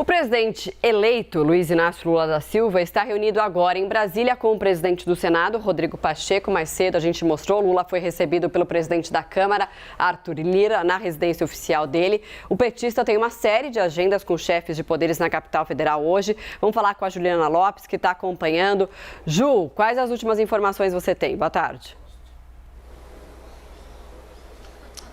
O presidente eleito, Luiz Inácio Lula da Silva, está reunido agora em Brasília com o presidente do Senado, Rodrigo Pacheco. Mais cedo a gente mostrou, Lula foi recebido pelo presidente da Câmara, Arthur Lira, na residência oficial dele. O petista tem uma série de agendas com chefes de poderes na capital federal hoje. Vamos falar com a Juliana Lopes, que está acompanhando. Ju, quais as últimas informações você tem? Boa tarde.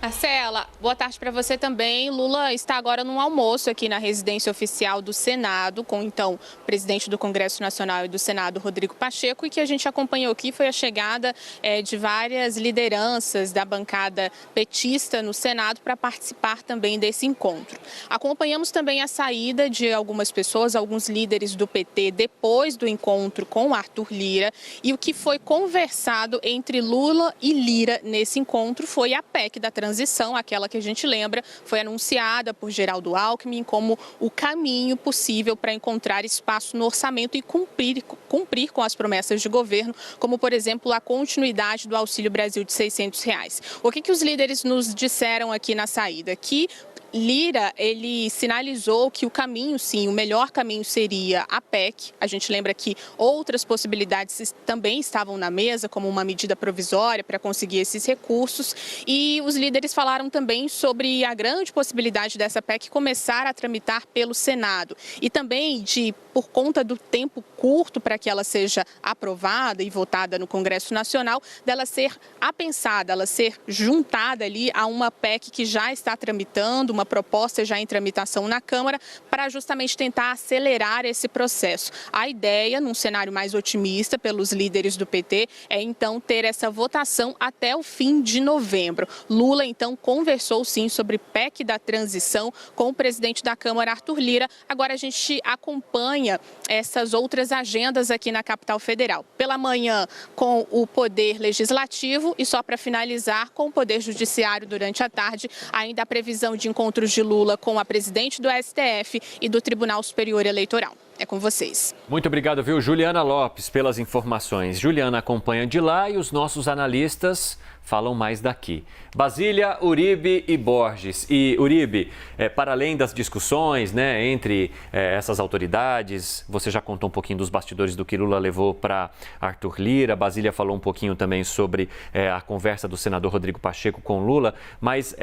Marcela, boa tarde para você também. Lula está agora num almoço aqui na residência oficial do Senado, com então o presidente do Congresso Nacional e do Senado, Rodrigo Pacheco, e que a gente acompanhou aqui foi a chegada de várias lideranças da bancada petista no Senado para participar também desse encontro. Acompanhamos também a saída de algumas pessoas, alguns líderes do PT, depois do encontro com Arthur Lira, e o que foi conversado entre Lula e Lira nesse encontro foi a PEC da transição, aquela que a gente lembra, foi anunciada por Geraldo Alckmin como o caminho possível para encontrar espaço no orçamento e cumprir com as promessas de governo, como, por exemplo, a continuidade do Auxílio Brasil de R$600. O que os líderes nos disseram aqui na saída? Que Lira, ele sinalizou que o caminho, sim, o melhor caminho seria a PEC. A gente lembra que outras possibilidades também estavam na mesa, como uma medida provisória para conseguir esses recursos. E os líderes falaram também sobre a grande possibilidade dessa PEC começar a tramitar pelo Senado. E também de, por conta do tempo curto para que ela seja aprovada e votada no Congresso Nacional, dela ser apensada, ela ser juntada ali a uma PEC que já está tramitando, uma proposta já em tramitação na Câmara, para justamente tentar acelerar esse processo. A ideia, num cenário mais otimista pelos líderes do PT, é então ter essa votação até o fim de novembro. Lula, então, conversou sim sobre PEC da transição com o presidente da Câmara, Arthur Lira. Agora a gente acompanha essas outras agendas aqui na capital federal. Pela manhã, com o Poder Legislativo e só para finalizar, com o Poder Judiciário durante a tarde, ainda a previsão de encontros de Lula com a presidente do STF e do Tribunal Superior Eleitoral. É com vocês. Muito obrigado, viu, Juliana Lopes, pelas informações. Juliana acompanha de lá e os nossos analistas falam mais daqui. Basília, Uribe e Borges. E, Uribe, para além das discussões, né, entre essas autoridades, você já contou um pouquinho dos bastidores do que Lula levou para Arthur Lira. Basília falou um pouquinho também sobre a conversa do senador Rodrigo Pacheco com Lula, mas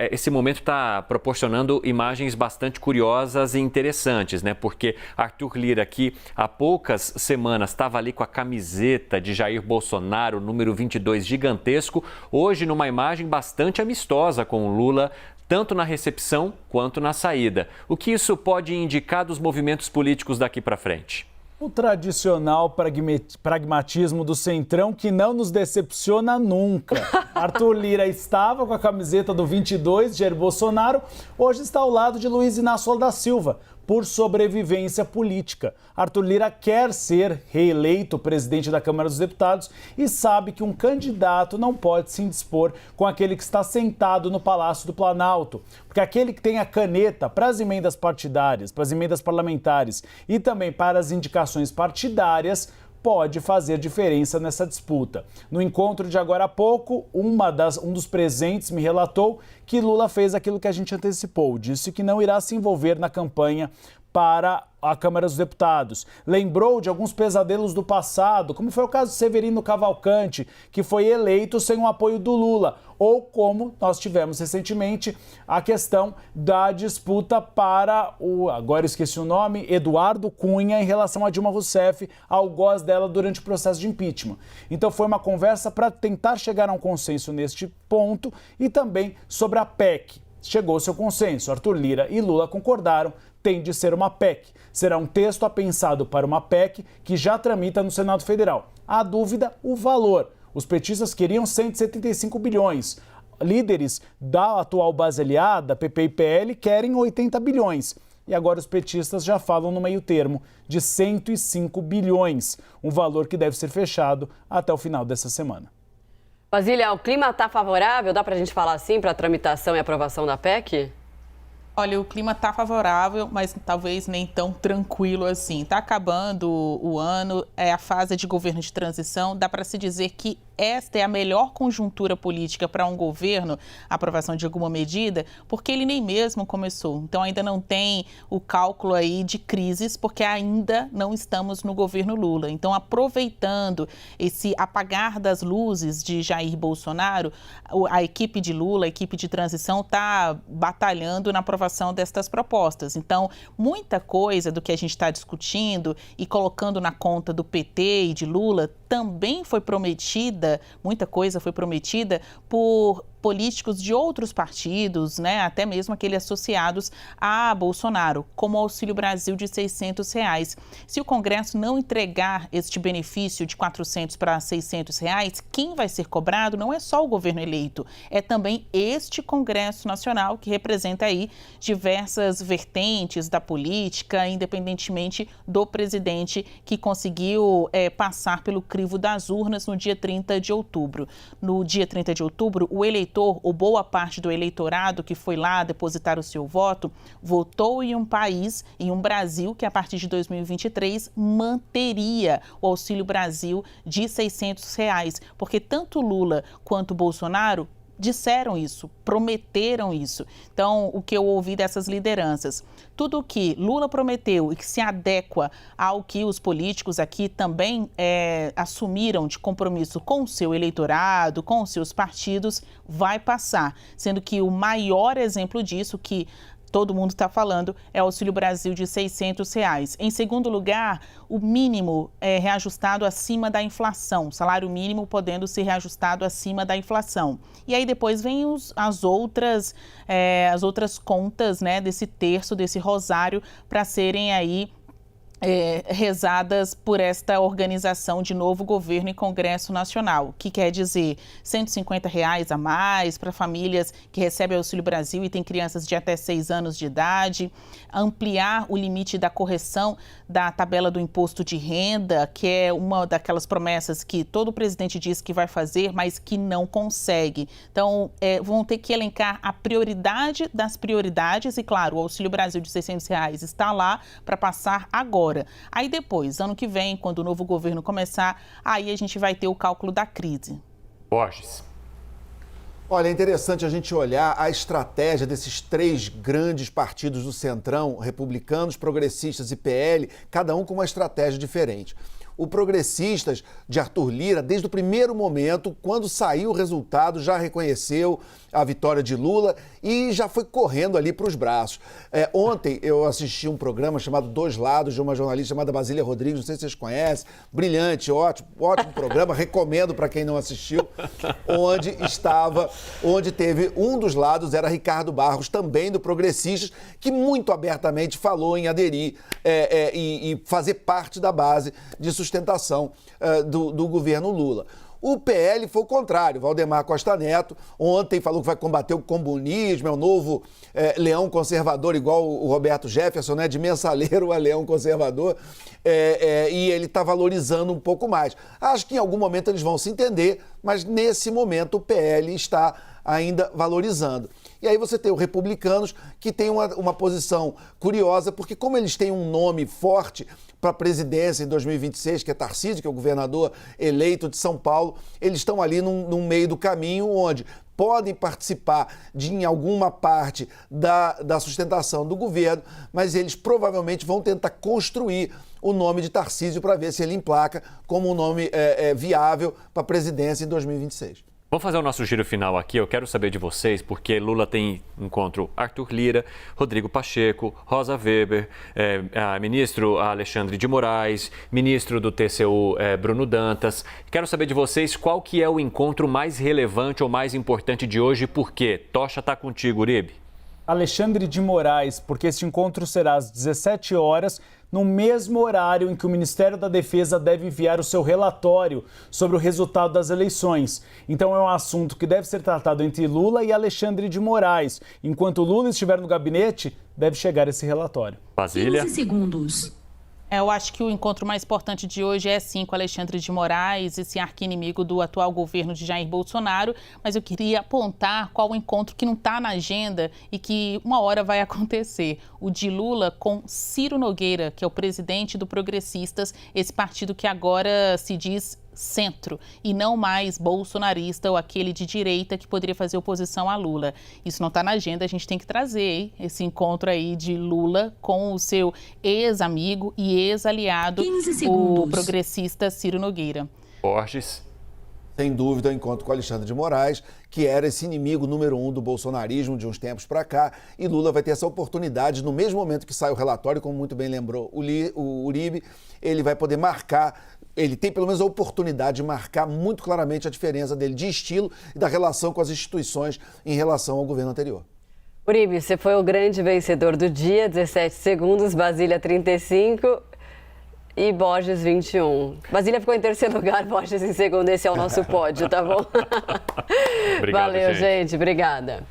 esse momento está proporcionando imagens bastante curiosas e interessantes, né? Porque Arthur Lira, que há poucas semanas estava ali com a camiseta de Jair Bolsonaro, número 22, gigantesco, hoje numa imagem bastante amistosa com o Lula, tanto na recepção quanto na saída. O que isso pode indicar dos movimentos políticos daqui para frente? O tradicional pragmatismo do Centrão que não nos decepciona nunca. Arthur Lira estava com a camiseta do 22 de Jair Bolsonaro, hoje está ao lado de Luiz Inácio Lula da Silva, por sobrevivência política. Arthur Lira quer ser reeleito presidente da Câmara dos Deputados e sabe que um candidato não pode se indispor com aquele que está sentado no Palácio do Planalto, porque aquele que tem a caneta para as emendas partidárias, para as emendas parlamentares e também para as indicações partidárias, pode fazer diferença nessa disputa. No encontro de agora há pouco, um dos presentes me relatou que Lula fez aquilo que a gente antecipou, disse que não irá se envolver na campanha para a Câmara dos Deputados. Lembrou de alguns pesadelos do passado, como foi o caso de Severino Cavalcante, que foi eleito sem o apoio do Lula, ou como nós tivemos recentemente a questão da disputa para agora esqueci o nome, Eduardo Cunha, em relação a Dilma Rousseff, ao algoz dela durante o processo de impeachment. Então foi uma conversa para tentar chegar a um consenso neste ponto e também sobre a PEC. Chegou-se ao consenso, Arthur Lira e Lula concordaram, tem de ser uma PEC. Será um texto apensado para uma PEC que já tramita no Senado Federal. A dúvida, o valor. Os petistas queriam 175 bilhões. Líderes da atual base aliada, PP e PL, querem 80 bilhões. E agora os petistas já falam no meio termo de 105 bilhões, um valor que deve ser fechado até o final dessa semana. Basília, o clima está favorável, dá para a gente falar assim, para a tramitação e aprovação da PEC? Olha, o clima está favorável, mas talvez nem tão tranquilo assim. Está acabando o ano, é a fase de governo de transição. Dá para se dizer que esta é a melhor conjuntura política para um governo, a aprovação de alguma medida, porque ele nem mesmo começou. Então ainda não tem o cálculo aí de crises, porque ainda não estamos no governo Lula. Então, aproveitando esse apagar das luzes de Jair Bolsonaro, a equipe de Lula, a equipe de transição está batalhando na aprovação destas propostas. Então, muita coisa do que a gente está discutindo e colocando na conta do PT e de Lula também foi prometida, muita coisa foi prometida por políticos de outros partidos, né, até mesmo aqueles associados a Bolsonaro, como o Auxílio Brasil de R$600. Se o Congresso não entregar este benefício de R$400 para R$600, quem vai ser cobrado não é só o governo eleito, é também este Congresso Nacional, que representa aí diversas vertentes da política, independentemente do presidente que conseguiu passar pelo crivo das urnas no dia 30 de outubro. No dia 30 de outubro, o eleitor, ou boa parte do eleitorado que foi lá depositar o seu voto, votou em um país, em um Brasil, que a partir de 2023 manteria o Auxílio Brasil de R$600, porque tanto Lula quanto Bolsonaro disseram isso, prometeram isso. Então, o que eu ouvi dessas lideranças, tudo o que Lula prometeu e que se adequa ao que os políticos aqui também assumiram de compromisso com o seu eleitorado, com os seus partidos, vai passar. Sendo que o maior exemplo disso, que todo mundo está falando, é o Auxílio Brasil de R$600. Em segundo lugar, o mínimo é reajustado acima da inflação, salário mínimo podendo ser reajustado acima da inflação. E aí depois vem as outras contas, né, desse terço, desse rosário, para serem aí rezadas por esta organização de novo governo e Congresso Nacional, que quer dizer R$150 a mais para famílias que recebem Auxílio Brasil e têm crianças de até 6 anos de idade, ampliar o limite da correção da tabela do imposto de renda, que é uma daquelas promessas que todo presidente diz que vai fazer, mas que não consegue. Então, vão ter que elencar a prioridade das prioridades e, claro, o Auxílio Brasil de R$600 está lá para passar agora. Aí depois, ano que vem, quando o novo governo começar, aí a gente vai ter o cálculo da crise. Borges. Olha, é interessante a gente olhar a estratégia desses 3 grandes partidos do Centrão, republicanos, progressistas e PL, cada um com uma estratégia diferente. O Progressistas de Arthur Lira, desde o primeiro momento, quando saiu o resultado, já reconheceu a vitória de Lula e já foi correndo ali para os braços. Ontem eu assisti um programa chamado Dois Lados, de uma jornalista chamada Basília Rodrigues, não sei se vocês conhecem, brilhante, ótimo programa, recomendo para quem não assistiu, onde teve um dos lados, era Ricardo Barros, também do Progressistas, que muito abertamente falou em aderir e fazer parte da base de sustentação do governo Lula. O PL foi o contrário. Valdemar Costa Neto ontem falou que vai combater o comunismo, é o novo leão conservador, igual o Roberto Jefferson, né? De mensaleiro a leão conservador, e ele está valorizando um pouco mais. Acho que em algum momento eles vão se entender, mas nesse momento o PL está ainda valorizando. E aí você tem os republicanos, que tem uma posição curiosa, porque como eles têm um nome forte para a presidência em 2026, que é Tarcísio, que é o governador eleito de São Paulo, eles estão ali num meio do caminho onde podem participar em alguma parte da sustentação do governo, mas eles provavelmente vão tentar construir o nome de Tarcísio para ver se ele emplaca como um nome viável para a presidência em 2026. Vamos fazer o nosso giro final aqui. Eu quero saber de vocês, porque Lula tem encontro Arthur Lira, Rodrigo Pacheco, Rosa Weber, ministro Alexandre de Moraes, ministro do TCU Bruno Dantas. Quero saber de vocês qual que é o encontro mais relevante ou mais importante de hoje e por quê. Tocha, tá contigo, Uribe. Alexandre de Moraes, porque este encontro será às 17 horas, no mesmo horário em que o Ministério da Defesa deve enviar o seu relatório sobre o resultado das eleições. Então é um assunto que deve ser tratado entre Lula e Alexandre de Moraes. Enquanto Lula estiver no gabinete, deve chegar esse relatório. Basília. 15 segundos. Eu acho que o encontro mais importante de hoje é, sim, com Alexandre de Moraes, esse arqui-inimigo do atual governo de Jair Bolsonaro, mas eu queria apontar qual o encontro que não está na agenda e que uma hora vai acontecer. O de Lula com Ciro Nogueira, que é o presidente do Progressistas, esse partido que agora se diz centro e não mais bolsonarista ou aquele de direita que poderia fazer oposição a Lula. Isso não está na agenda, a gente tem que trazer, hein, esse encontro aí de Lula com o seu ex-amigo e ex-aliado, o progressista Ciro Nogueira. Borges. Sem dúvida, o encontro com Alexandre de Moraes, que era esse inimigo número 1 do bolsonarismo de uns tempos para cá, e Lula vai ter essa oportunidade, no mesmo momento que sai o relatório, como muito bem lembrou o Uribe, ele vai poder marcar, ele tem pelo menos a oportunidade de marcar muito claramente a diferença dele de estilo e da relação com as instituições em relação ao governo anterior. Uribe, você foi o grande vencedor do dia, 17 segundos, Basília 35 e Borges 21. Basília ficou em terceiro lugar, Borges em segundo, esse é o nosso pódio, tá bom? Obrigado, Valeu, gente. Obrigada.